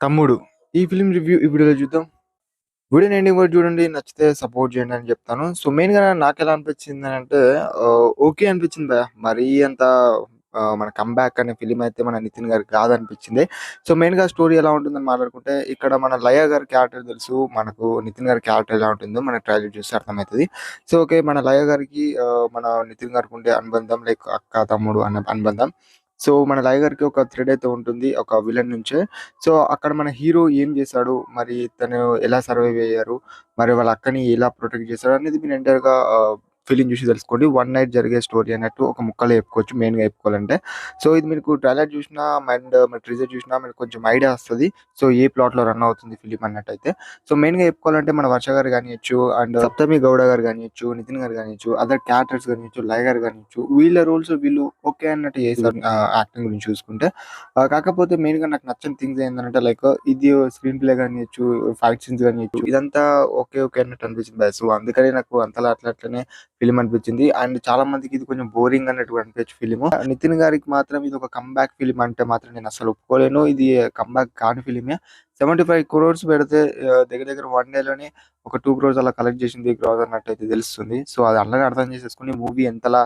తమ్ముడు. ఈ film review ఈ వీడియోలో చూద్దాం. వీడియోని ఎండింగ్ వరకు చూడండి. నచ్చితే సపోర్ట్ చేయండి అని చెప్తాను. సో, మెయిన్‌గా నాకెలా అనిపించిందనంటే ఓకే అనిపించింది భయ్యా. మరీ అంత మన కమ్‌బ్యాక్ అనే ఫిల్మ్ అయితే మన నితిన్ గారికి కాదనిపించింది. సో, మెయిన్‌గా స్టోరీ ఎలా ఉంటుందని మాట్లాడుకుంటే ఇక్కడ మన లయ గారి క్యారెక్టర్ తెలుసు. మనకు నితిన్ గారి క్యారెక్టర్ ఎలా ఉంటుందో మనకు ట్రైలర్ చూస్తే అర్థమైతది. సో, ఓకే మన లయ గారికి మన నితిన్ గారికి ఉండే అనుబంధం లైక్ అక్క, తమ్ముడు అన్న అనుబంధం. సో, మన లయ గారికి ఒక థ్రెడ్ అయితే ఉంటుంది. ఒక విలన్ నుంచే. సో, అక్కడ మన హీరో ఏం చేశాడు? మరి తను ఎలా సర్వైవ్ అయ్యారు? మరి వాళ్ళ అక్కని ఎలా ప్రొటెక్ట్ చేశాడు? అనేది మీరు ఎంటైర్‌గా ఫిల్మ్ చూసి తెలుసుకోండి. వన్ నైట్ జరిగే స్టోరీ అన్నట్టు ఒక ముక్కలో చెప్పుకోవచ్చు మెయిన్‌గా చెప్పుకోవాలంటే. సో, ఇది మీకు ట్రైలర్ చూసినా అండ్ మరి టీజర్ చూసినా మీకు కొంచెం ఐడియా వస్తది. సో, ఏ ప్లాట్‌లో రన్ అవుతుంది ఫిల్మ్ అన్నట్టయితే. సో, మెయిన్‌గా చెప్పుకోవాలంటే మన వర్ష గారు గానియచ్చు అండ్ సప్తమి గౌడ గారు గానియచ్చు, నితిన్ గారు గానియచ్చు, అదర్ క్యారెక్టర్స్ గానియచ్చు, లయ గారు గానియచ్చు వీళ్ళ రోల్స్ వీళ్ళు ఓకే అన్నట్టు చేశారు యాక్టింగ్ గురించి చూసుకుంటే. కాకపోతే మెయిన్‌గా నాకు నచ్చని థింగ్స్ ఏందనంటే లైక్ ఇది స్క్రీన్ ప్లే గానియచ్చు, ఫైట్ సీన్స్ గానియచ్చు ఇదంతా ఓకే, ఓకే అన్నట్టు అనిపించింది భయ్యా. సో, అందుకని నాకు అంతలా అట్లనే ఫిల్మ్ అనిపించింది. అండ్ చాలా మందికి ఇది కొంచెం బోరింగ్ అన్నట్టు అనిపించే ఫిల్మ్. నితిన్ గారికి మాత్రం ఇది ఒక కమ్‌బ్యాక్ ఫిల్మ్ అంటే మాత్రం నేను అస్సలు ఒప్పుకోలేను. ఇది కమ్‌బ్యాక్ కాని ఫిల్మే. 75 క్రోర్స్ పెడితే దగ్గర దగ్గర 1 డేలోనే ఒక 2 క్రోర్స్ అలా కలెక్ట్ చేసింది గ్రాస్ అన్నట్టయితే తెలుస్తుంది. సో, అది అలానే అర్థం చేసేసుకొని మూవీ ఎంతలా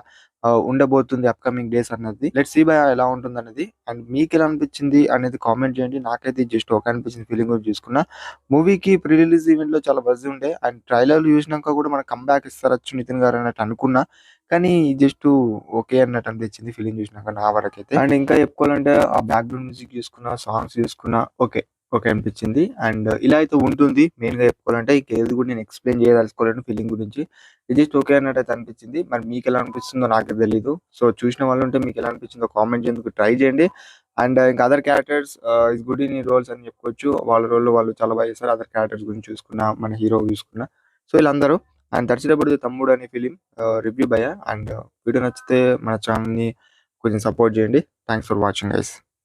ఉండబోతుంది అప్‌కమింగ్ డేస్ అన్నది. లెట్స్ సీ భయ్యా ఎలా ఉంటుందనేది. అండ్ మీకెలా అనిపించింది అనేది కామెంట్ చేయండి. నాకైతే జస్ట్ ఓకే అనిపించింది ఫిల్మ్ గురించి చూసుకున్నా. మూవీకి ప్రీ రిలీజ్ ఈవెంట్‌లో చాలా బజ్ ఉండే. అండ్ ట్రైలర్‌లు చూసినాక కూడా మనకు కమ్‌బ్యాక్ ఇస్తారచ్చు నితిన్ గారు అన్నట్టు అనుకున్నా. కానీ జస్ట్ ఓకే అన్నట్టు అనిపించింది ఫిల్మ్ చూసినాక నా వరకైతే. అండ్ ఇంకా చెప్పుకోవాలంటే ఆ బ్యాక్‌గ్రౌండ్ మ్యూజిక్ చూసుకున్నా, సాంగ్స్ చూసుకున్నా ఓకే. ఓకే అనిపించింది. అండ్ ఇలా అయితే ఉంటుంది మెయిన్‌గా చెప్పుకోవాలంటే ఇంకేది కూడా నేను ఎక్స్‌ప్లెయిన్ చేయదలుచుకోలేను ఫిల్మ్ గురించి. ఇది జస్ట్ ఓకే అన్నట్టయితే అనిపించింది. మరి మీకెలా అనిపిస్తుందో నాకే తెలీదు. సో, చూసిన వాళ్ళుంటే మీకెలా అనిపించిందో కామెంట్ చేయందుకు ట్రై చేయండి. అండ్ ఇంకా other characters is good in roles అని చెప్పుకోవచ్చు. వాళ్ళ రోల్‌లో వాళ్ళు చాలా బాగా చేశారు. అదర్ క్యారెక్టర్స్ గురించి చూసుకున్నా, మన హీరో చూసుకున్నా. సో, వీళ్ళందరూ and that's it about the 'తమ్ముడు' అనే ఫిల్మ్ రివ్యూ భయ్యా. అండ్ వీడియో నచ్చితే మన ఛానెల్‌ని కొంచెం సపోర్ట్ చేయండి. Thanks for watching guys.